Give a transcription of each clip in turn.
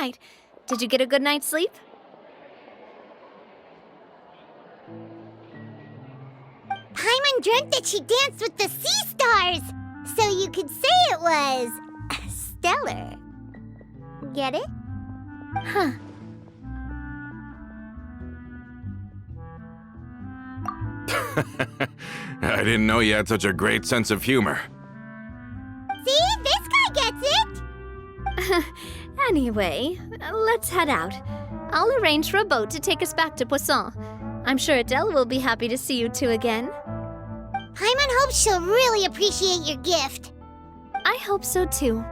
night. Did you get a good night's sleep? Paimon dreamt that she danced with the sea stars, so you could say it was stellar. Get it? Huh. I didn't know you had such a great sense of humor. See? This guy gets it! Anyway, let's head out. I'll arrange for a boat to take us back to Poisson. I'm sure Adele will be happy to see you two again. Paimon hopes she'll really appreciate your gift. I hope so too.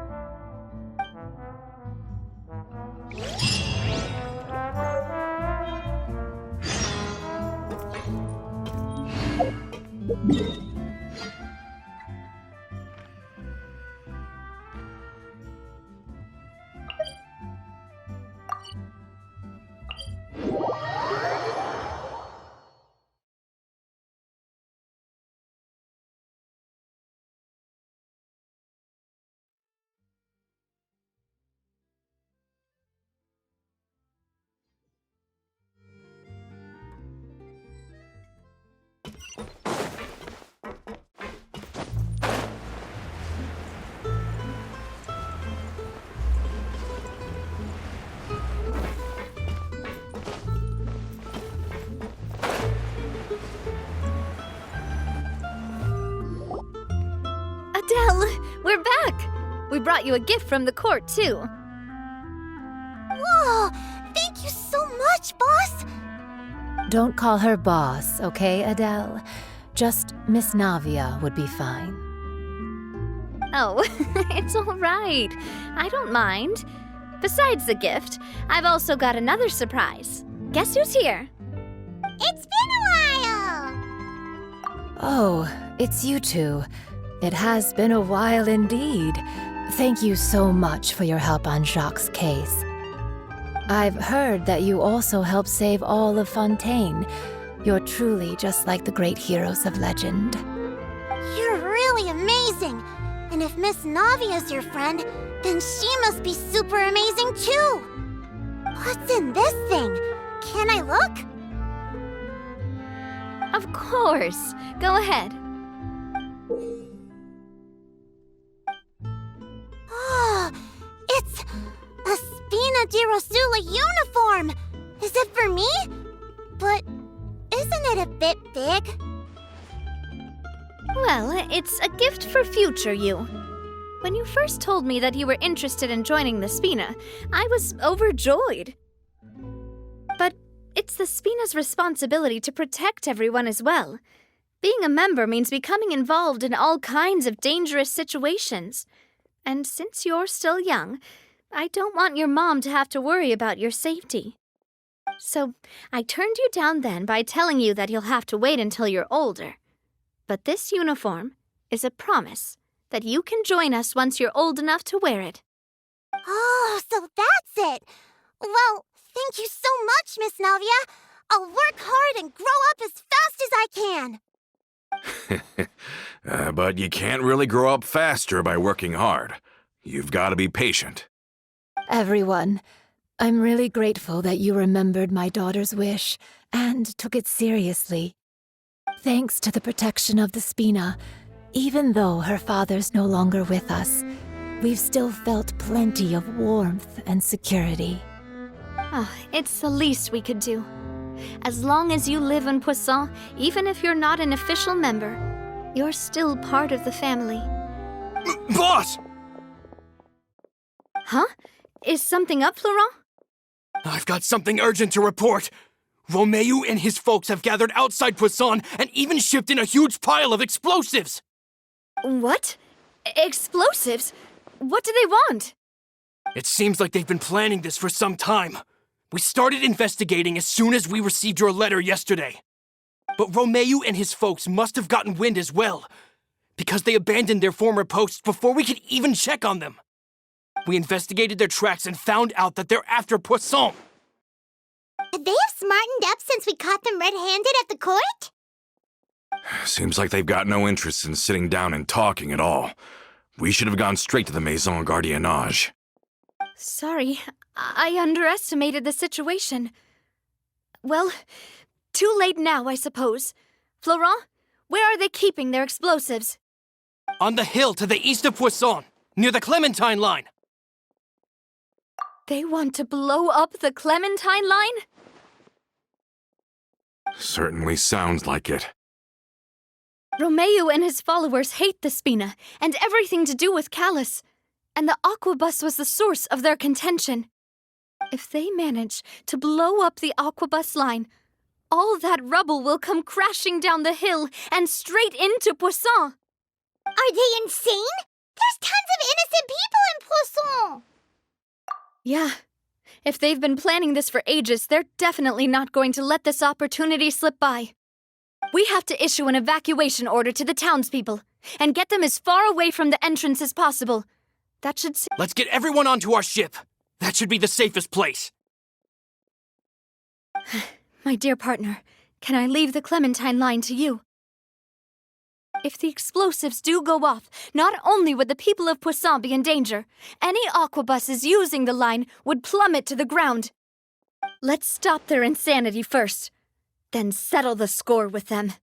Adele, we're back! We brought you a gift from the court, too. Whoa! Thank you so much, boss! Don't call her boss, okay, Adele? Just Miss Navia would be fine. Oh, it's all right. I don't mind. Besides the gift, I've also got another surprise. Guess who's here? It's been a while! Oh, it's you two. It has been a while indeed. Thank you so much for your help on Jacques' case. I've heard that you also helped save all of Fontaine. You're truly just like the great heroes of legend. You're really amazing! And if Miss Navia's your friend, then she must be super amazing too! What's in this thing? Can I look? Of course. Go ahead. Oh, it's a Spina di Rosula uniform! Is it for me? But isn't it a bit big? Well, it's a gift for future you. When you first told me that you were interested in joining the Spina, I was overjoyed. But it's the Spina's responsibility to protect everyone as well. Being a member means becoming involved in all kinds of dangerous situations. And since you're still young, I don't want your mom to have to worry about your safety. So I turned you down then by telling you that you'll have to wait until you're older. But this uniform is a promise that you can join us once you're old enough to wear it. Oh, so that's it! Well, thank you so much, Miss Navia! I'll work hard and grow up as fast as I can! But you can't really grow up faster by working hard. You've got to be patient. Everyone, I'm really grateful that you remembered my daughter's wish and took it seriously. Thanks to the protection of the Spina, even though her father's no longer with us, we've still felt plenty of warmth and security. Oh, it's the least we could do. As long as you live in Poisson, even if you're not an official member, you're still part of the family. Boss! Huh? Is something up, Florent? I've got something urgent to report. Romeo and his folks have gathered outside Poisson and even shipped in a huge pile of explosives. What? Explosives? What do they want? It seems like they've been planning this for some time. We started investigating as soon as we received your letter yesterday. But Romeo and his folks must have gotten wind as well, because they abandoned their former posts before we could even check on them. We investigated their tracks and found out that they're after Poisson. Could they have smartened up since we caught them red-handed at the court? Seems like they've got no interest in sitting down and talking at all. We should have gone straight to the Maison Gardiennage. Sorry, I underestimated the situation. Well, too late now, I suppose. Florent, where are they keeping their explosives? On the hill to the east of Poisson, near the Clementine line. They want to blow up the Clementine line? Certainly sounds like it. Romeo and his followers hate the Spina and everything to do with Callus, and the Aquabus was the source of their contention. If they manage to blow up the Aquabus line, all that rubble will come crashing down the hill and straight into Poisson. Are they insane? There's tons of innocent people in Poisson! Yeah. If they've been planning this for ages, they're definitely not going to let this opportunity slip by. We have to issue an evacuation order to the townspeople and get them as far away from the entrance as possible. That should... Let's get everyone onto our ship. That should be the safest place. My dear partner, can I leave the Clementine line to you? If the explosives do go off, not only would the people of Poisson be in danger, any aquabuses using the line would plummet to the ground. Let's stop their insanity first, then settle the score with them.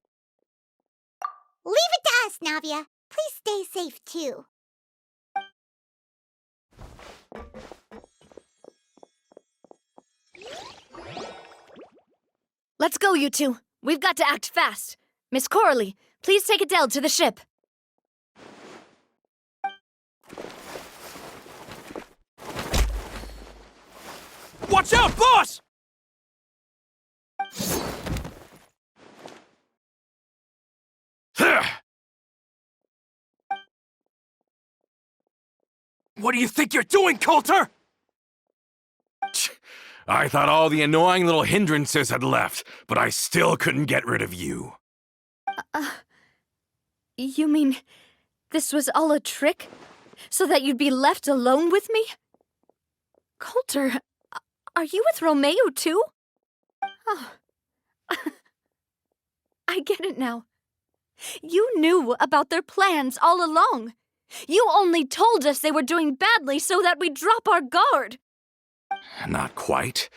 Leave it to us, Navia. Please stay safe, too. Let's go, you two. We've got to act fast. Miss Coralie, please take Adele to the ship. Watch out, boss! What do you think you're doing, Coulter? I thought all the annoying little hindrances had left, but I still couldn't get rid of you. You mean this was all a trick? So that you'd be left alone with me? Coulter, are you with Romeo too? Oh. I get it now. You knew about their plans all along. You only told us they were doing badly so that we'd drop our guard. Not quite.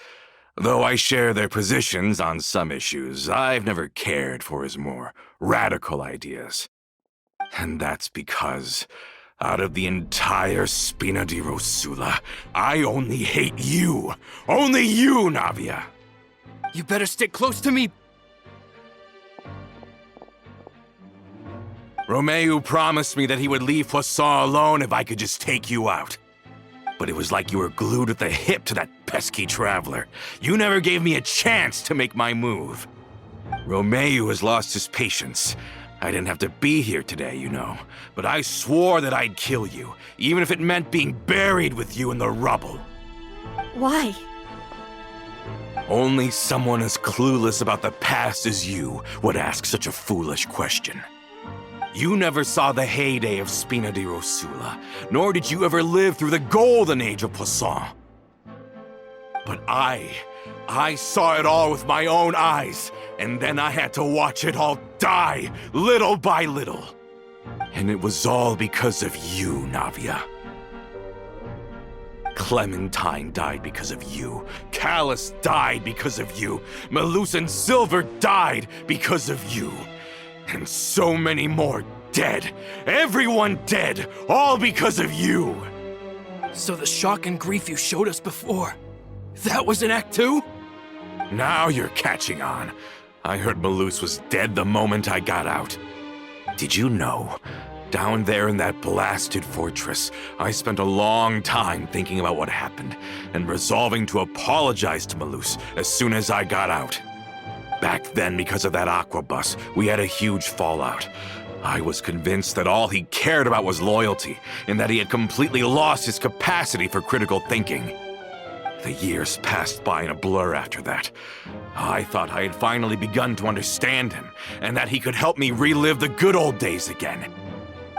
Though I share their positions on some issues, I've never cared for his more radical ideas. And that's because, out of the entire Spina di Rosula, I only hate you. Only you, Navia. You better stick close to me. Romeo promised me that he would leave Poisson alone if I could just take you out. But it was like you were glued at the hip to that pesky traveler. You never gave me a chance to make my move. Romeo has lost his patience. I didn't have to be here today, you know, but I swore that I'd kill you, even if it meant being buried with you in the rubble. Why? Only someone as clueless about the past as you would ask such a foolish question. You never saw the heyday of Spina di Rosula, nor did you ever live through the golden age of Poisson. But I saw it all with my own eyes, and then I had to watch it all die, little by little. And it was all because of you, Navia. Clementine died because of you. Callus died because of you. Malus and Silver died because of you. And so many more dead. Everyone dead, all because of you. So the shock and grief you showed us before, that was an act too? Now you're catching on. I heard Malus was dead the moment I got out. Did you know? Down there in that blasted fortress, I spent a long time thinking about what happened and resolving to apologize to Malus as soon as I got out. Back then, because of that aquabus, we had a huge fallout. I was convinced that all he cared about was loyalty, and that he had completely lost his capacity for critical thinking. The years passed by in a blur after that. I thought I had finally begun to understand him, and that he could help me relive the good old days again.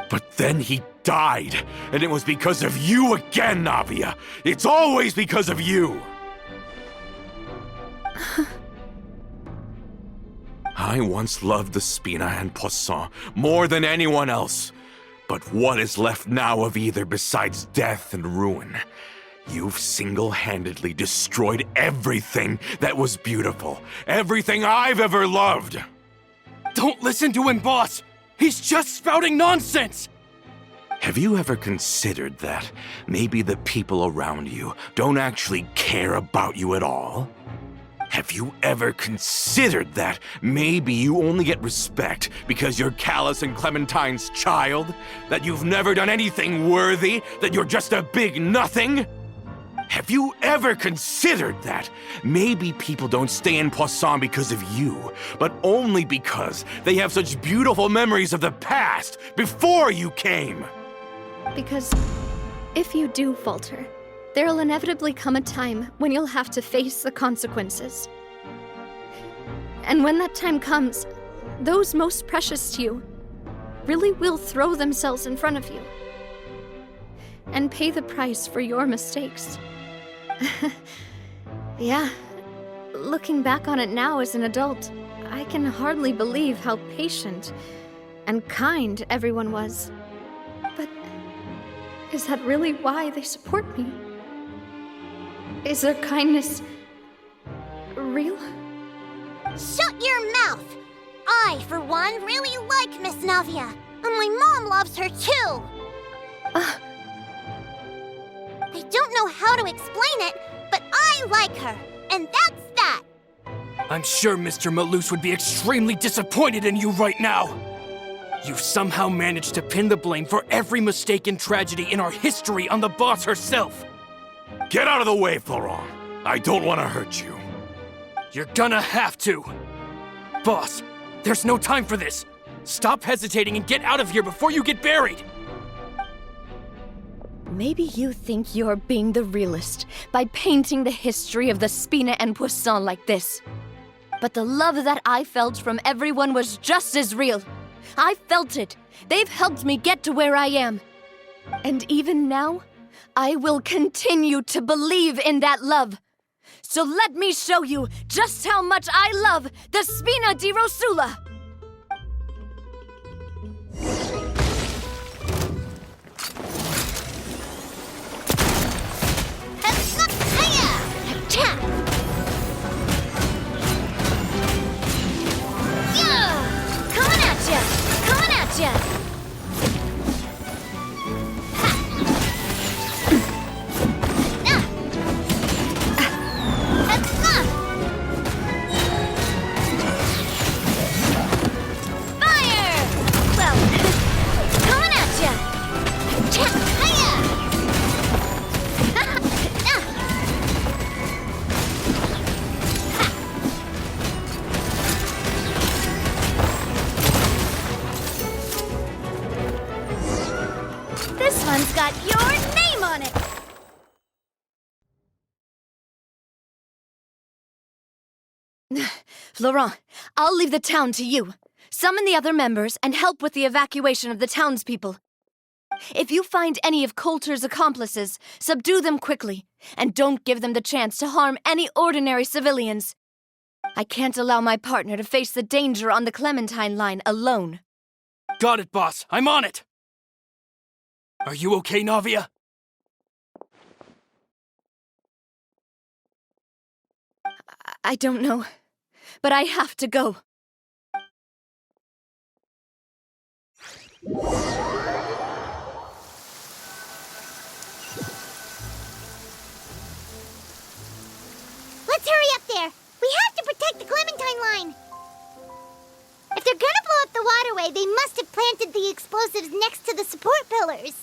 But then he died, and it was because of you again, Navia. It's always because of you. I once loved the Spina and Poisson more than anyone else. But what is left now of either besides death and ruin? You've single-handedly destroyed everything that was beautiful. Everything I've ever loved. Don't listen to him, boss! He's just spouting nonsense! Have you ever considered that maybe the people around you don't actually care about you at all? Have you ever considered that maybe you only get respect because you're Callus and Clementine's child? That you've never done anything worthy? That you're just a big nothing? Have you ever considered that maybe people don't stay in Poisson because of you, but only because they have such beautiful memories of the past before you came? Because if you do falter, there'll inevitably come a time when you'll have to face the consequences. And when that time comes, those most precious to you really will throw themselves in front of you and pay the price for your mistakes. Yeah, looking back on it now as an adult, I can hardly believe how patient and kind everyone was. But is that really why they support me? Is their kindness real? Shut your mouth! I, for one, really like Miss Navia, and my mom loves her too! I don't know how to explain it, but I like her, and that's that! I'm sure Mr. Malus would be extremely disappointed in you right now! You've somehow managed to pin the blame for every mistake and tragedy in our history on the boss herself! Get out of the way, Florent. I don't want to hurt you. You're gonna have to! Boss, there's no time for this! Stop hesitating and get out of here before you get buried! Maybe you think you're being the realist by painting the history of the Spina and Poisson like this. But the love that I felt from everyone was just as real. I felt it. They've helped me get to where I am. And even now, I will continue to believe in that love. So let me show you just how much I love the Spina di Rosula! This one's got your name on it! Florent, I'll leave the town to you. Summon the other members and help with the evacuation of the townspeople. If you find any of Coulter's accomplices, subdue them quickly, and don't give them the chance to harm any ordinary civilians. I can't allow my partner to face the danger on the Clementine line alone. Got it, boss. I'm on it! Are you okay, Navia? I don't know, but I have to go. Let's hurry up there! We have to protect the Clementine line! If they're gonna blow up the waterway, they must have planted the explosives next to the support pillars.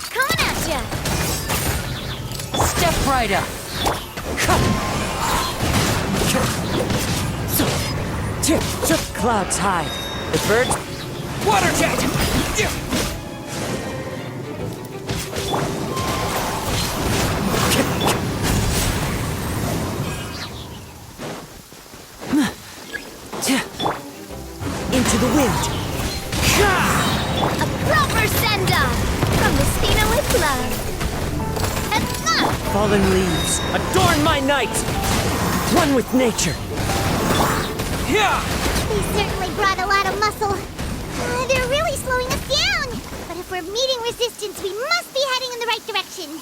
Coming at ya! Step right up. Clouds high. The birds. Water jet! Into the wind. A proper send-off from the Spina with love. Fallen leaves. Adorn my night. One with nature. We certainly brought a lot of muscle. They're really slowing us down. But if we're meeting resistance, we must be heading in the right direction.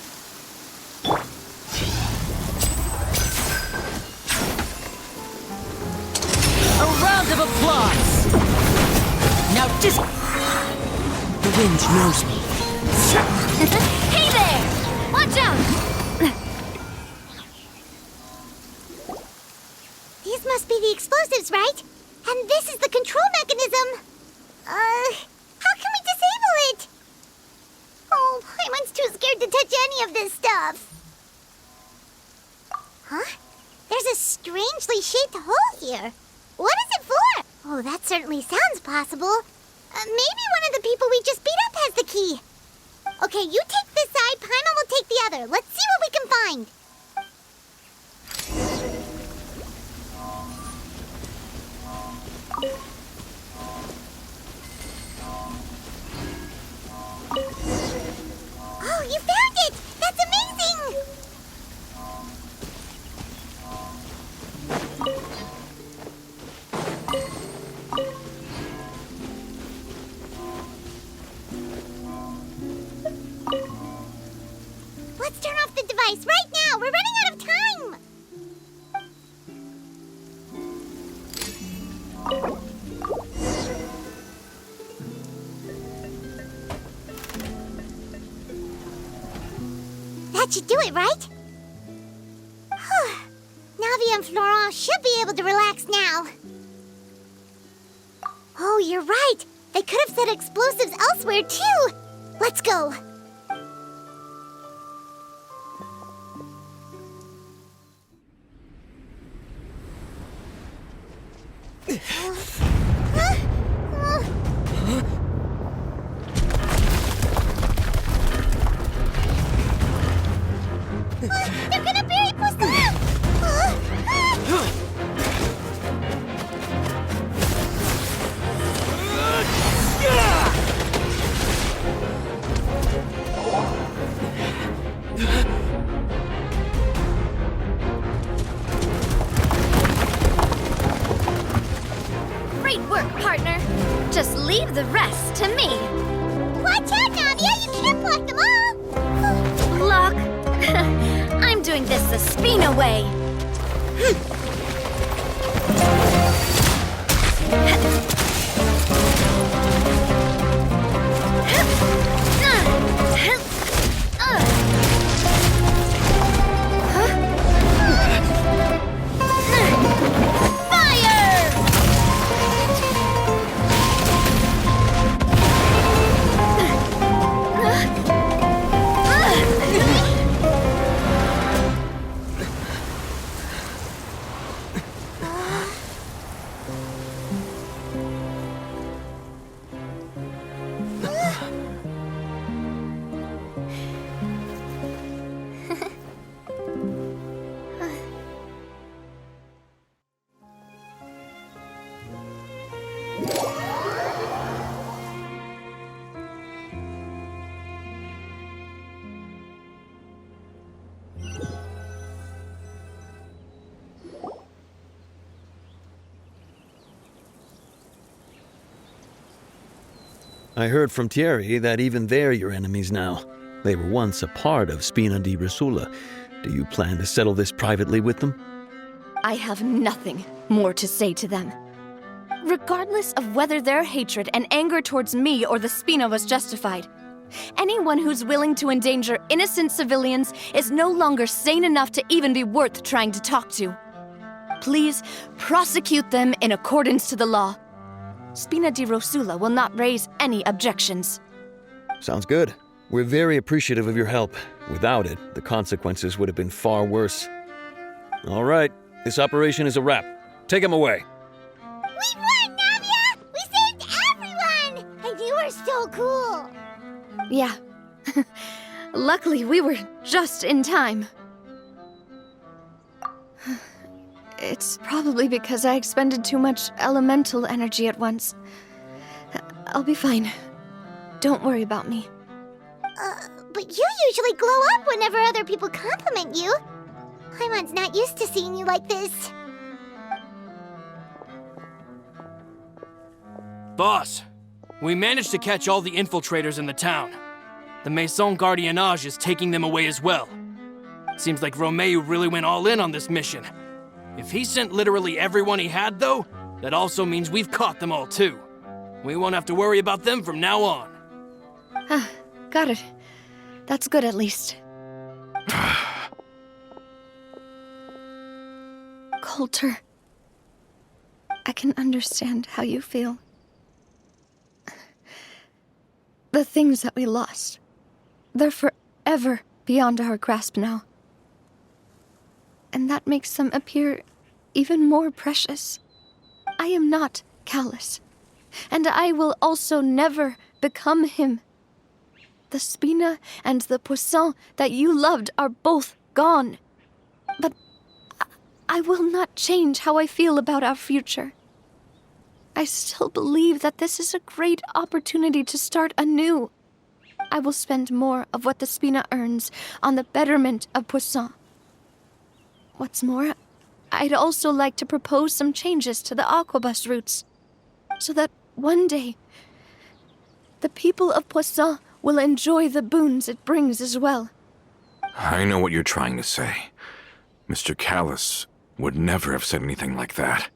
A round of applause! Now just... The wind knows me. Hey there! Watch out! These must be the explosives, right? And this is the control mechanism. How can we disable it? Oh, Paimon's too scared to touch any of this stuff. Huh? There's a strangely shaped hole here. What is it for? Oh, that certainly sounds possible. Maybe one of the people we just beat up has the key. Okay, you take this side, Paimon will take the other. Let's see what we can find. Oh, you found it! That's amazing! Let's turn off the device right now! We're running out of time! That should do it, right? Navi and Florent should be able to relax now. Oh, you're right. They could have set explosives elsewhere, too. Let's go. They're gonna bury Pussycat! Great work, partner. Just leave the rest to me. Watch out, Navia! You can't block them all! Block. I'm doing this the Spina way. I heard from Thierry that even they're your enemies now. They were once a part of Spina di Rosula. Do you plan to settle this privately with them? I have nothing more to say to them. Regardless of whether their hatred and anger towards me or the Spina was justified, anyone who's willing to endanger innocent civilians is no longer sane enough to even be worth trying to talk to. Please prosecute them in accordance to the law. Spina di Rosula will not raise any objections. Sounds good. We're very appreciative of your help. Without it, the consequences would have been far worse. All right, this operation is a wrap. Take him away. We won, Navia! We saved everyone! And you are so cool! Yeah. Luckily, we were just in time. It's probably because I expended too much elemental energy at once. I'll be fine. Don't worry about me. But you usually glow up whenever other people compliment you. Paimon's not used to seeing you like this. Boss, we managed to catch all the infiltrators in the town. The Maison Gardiennage is taking them away as well. Seems like Romeo really went all in on this mission. If he sent literally everyone he had, though, that also means we've caught them all, too. We won't have to worry about them from now on. Got it. That's good, at least. Coulter, I can understand how you feel. The things that we lost, they're forever beyond our grasp now. And that makes them appear even more precious. I am not callous, and I will also never become him. The Spina and the Poisson that you loved are both gone. But I will not change how I feel about our future. I still believe that this is a great opportunity to start anew. I will spend more of what the Spina earns on the betterment of Poisson. What's more, I'd also like to propose some changes to the aquabus routes, so that one day, the people of Poisson will enjoy the boons it brings as well. I know what you're trying to say. Mr. Callus would never have said anything like that.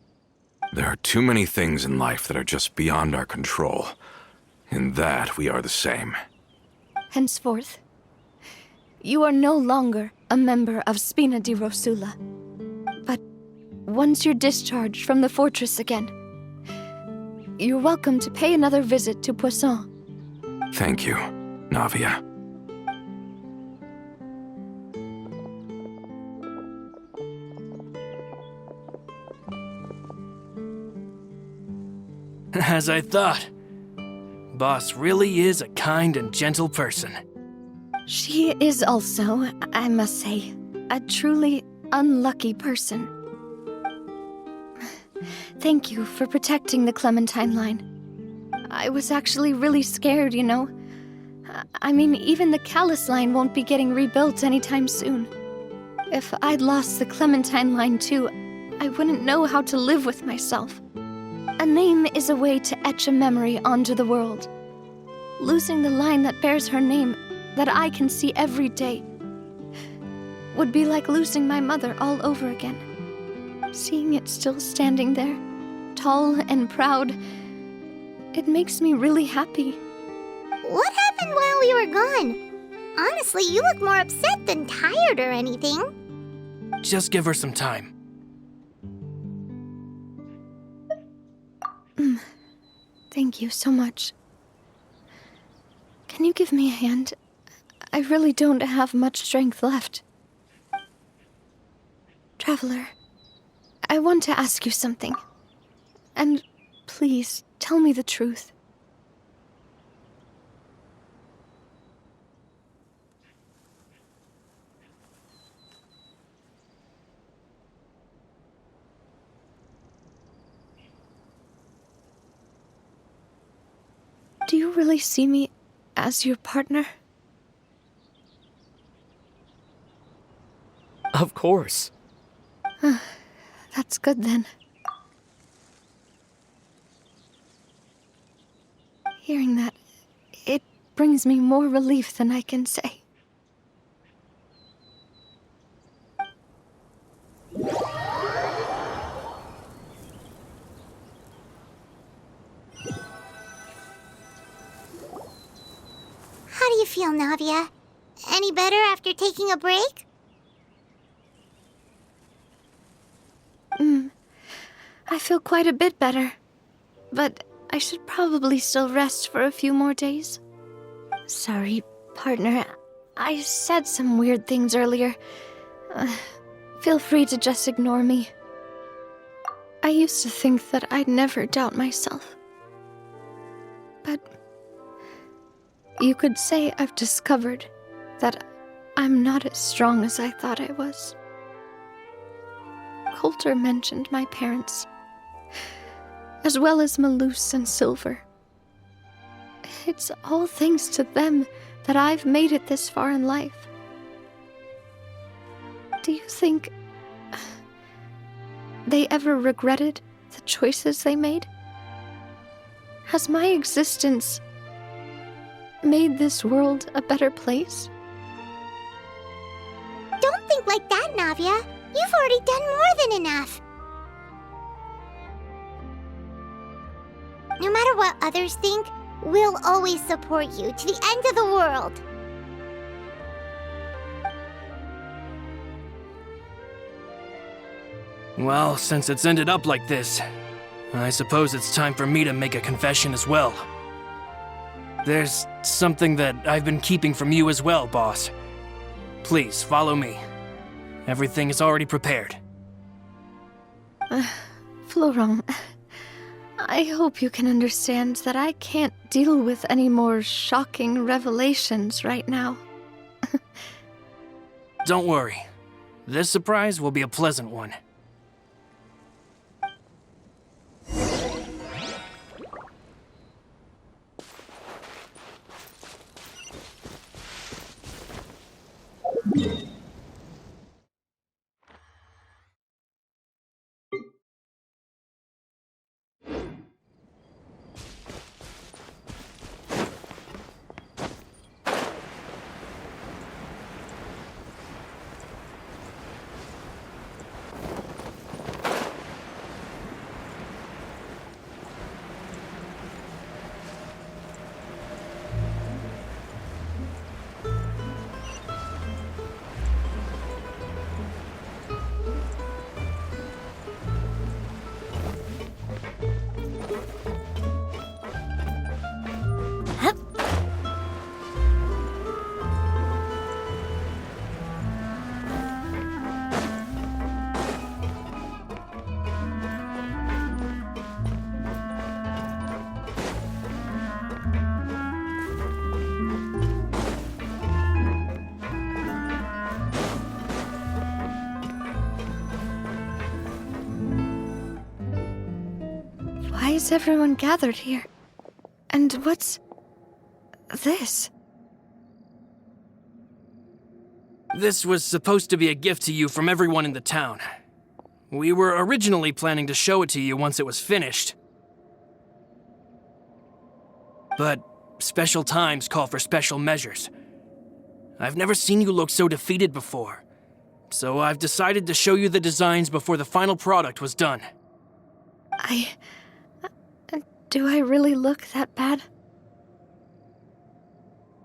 There are too many things in life that are just beyond our control. In that, we are the same. Henceforth, you are no longer a member of Spina di Rosula. But once you're discharged from the fortress again, you're welcome to pay another visit to Poisson. Thank you, Navia. As I thought. Boss really is a kind and gentle person. She is also, I must say, a truly unlucky person. Thank you for protecting the Clementine line. I was actually really scared, you know. I mean, even the Callus line won't be getting rebuilt anytime soon. If I'd lost the Clementine line too, I wouldn't know how to live with myself. A name is a way to etch a memory onto the world. Losing the line that bears her name, that I can see every day, would be like losing my mother all over again. Seeing it still standing there, tall and proud, it makes me really happy. What happened while we were gone? Honestly, you look more upset than tired or anything. Just give her some time. Thank you so much. Can you give me a hand? I really don't have much strength left. Traveler, I want to ask you something. And please, tell me the truth. Do you really see me as your partner? Of course. That's good then. Hearing that, it brings me more relief than I can say. How do you feel, Navia? Any better after taking a break? I feel quite a bit better. But I should probably still rest for a few more days. Sorry, partner. I said some weird things earlier. Feel free to just ignore me. I used to think that I'd never doubt myself. But you could say I've discovered that I'm not as strong as I thought I was. Coulter mentioned my parents, as well as Malus and Silver. It's all thanks to them that I've made it this far in life. Do you think they ever regretted the choices they made? Has my existence made this world a better place? Don't think like that, Navia. You've already done more than enough. No matter what others think, we'll always support you to the end of the world. Well, since it's ended up like this, I suppose it's time for me to make a confession as well. There's something that I've been keeping from you as well, boss. Please, follow me. Everything is already prepared. Florent, I hope you can understand that I can't deal with any more shocking revelations right now. Don't worry. This surprise will be a pleasant one. Why is everyone gathered here? And what's this? This was supposed to be a gift to you from everyone in the town. We were originally planning to show it to you once it was finished. But special times call for special measures. I've never seen you look so defeated before, so I've decided to show you the designs before the final product was done. Do I really look that bad?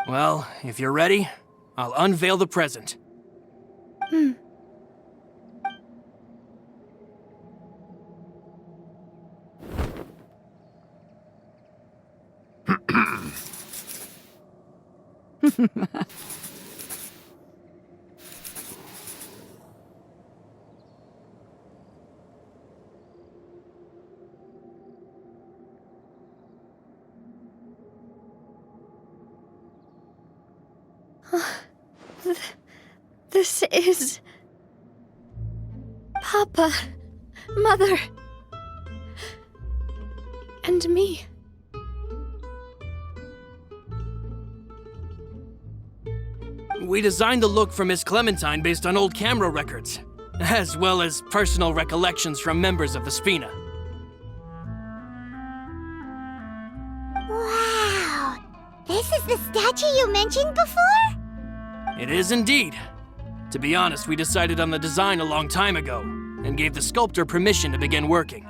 Well, if you're ready, I'll unveil the present. This is... Papa, Mother, and me. We designed the look for Miss Clementine based on old camera records, as well as personal recollections from members of the Spina. Wow! This is the statue you mentioned before? It is indeed. To be honest, we decided on the design a long time ago, and gave the sculptor permission to begin working.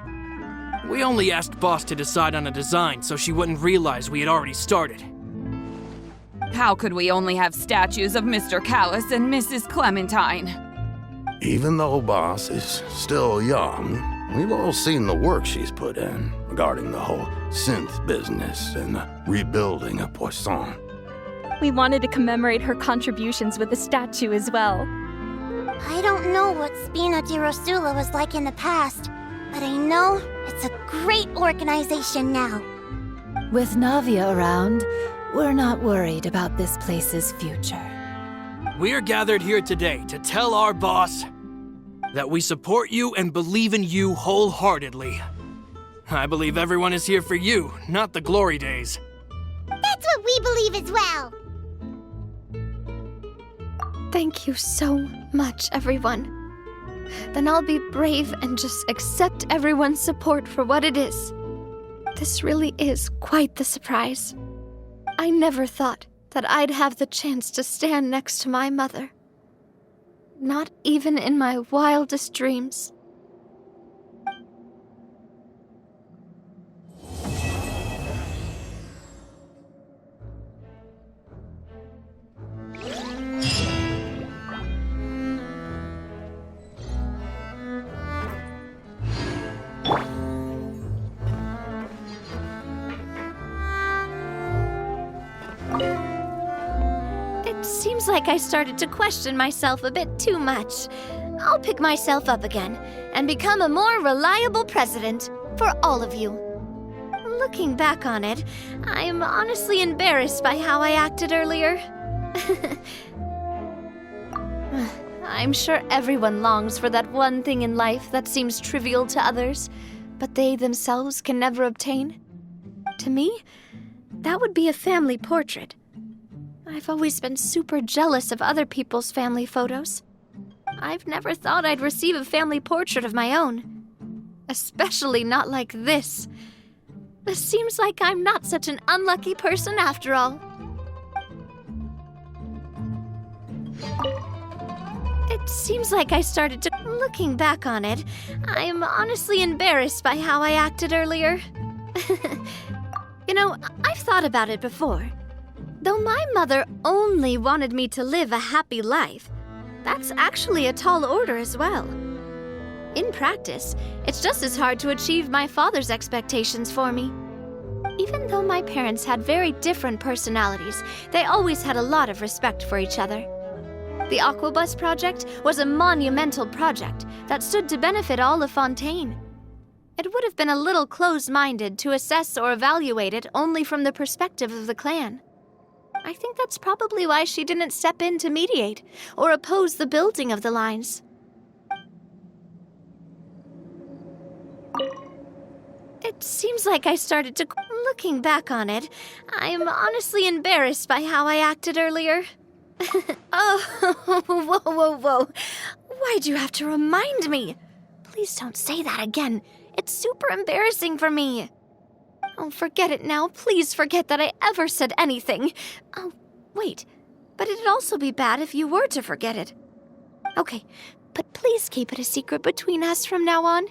We only asked Boss to decide on a design so she wouldn't realize we had already started. How could we only have statues of Mr. Callus and Mrs. Clementine? Even though Boss is still young, we've all seen the work she's put in regarding the whole synth business and the rebuilding of Poisson. We wanted to commemorate her contributions with a statue as well. I don't know what Spina di Rosula was like in the past, but I know it's a great organization now. With Navia around, we're not worried about this place's future. We're gathered here today to tell our boss that we support you and believe in you wholeheartedly. I believe everyone is here for you, not the glory days. That's what we believe as well. Thank you so much, everyone. Then I'll be brave and just accept everyone's support for what it is. This really is quite the surprise. I never thought that I'd have the chance to stand next to my mother. Not even in my wildest dreams. It seems like I started to question myself a bit too much. I'll pick myself up again and become a more reliable president for all of you. Looking back on it, I'm honestly embarrassed by how I acted earlier. I'm sure everyone longs for that one thing in life that seems trivial to others, but they themselves can never obtain. To me, that would be a family portrait. I've always been super jealous of other people's family photos. I've never thought I'd receive a family portrait of my own. Especially not like this. It seems like I'm not such an unlucky person after all. It seems like I started to... Looking back on it, I'm honestly embarrassed by how I acted earlier. You know, I've thought about it before. Though my mother only wanted me to live a happy life, that's actually a tall order as well. In practice, it's just as hard to achieve my father's expectations for me. Even though my parents had very different personalities, they always had a lot of respect for each other. The Aquabus project was a monumental project that stood to benefit all of Fontaine. It would have been a little closed-minded to assess or evaluate it only from the perspective of the clan. I think that's probably why she didn't step in to mediate or oppose the building of the lines. It seems like I started to... Looking back on it, I'm honestly embarrassed by how I acted earlier. Oh, whoa. Why'd you have to remind me? Please don't say that again. It's super embarrassing for me. Oh, forget it now. Please forget that I ever said anything. Oh, wait. But it'd also be bad if you were to forget it. Okay, but please keep it a secret between us from now on.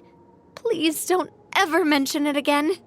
Please don't ever mention it again.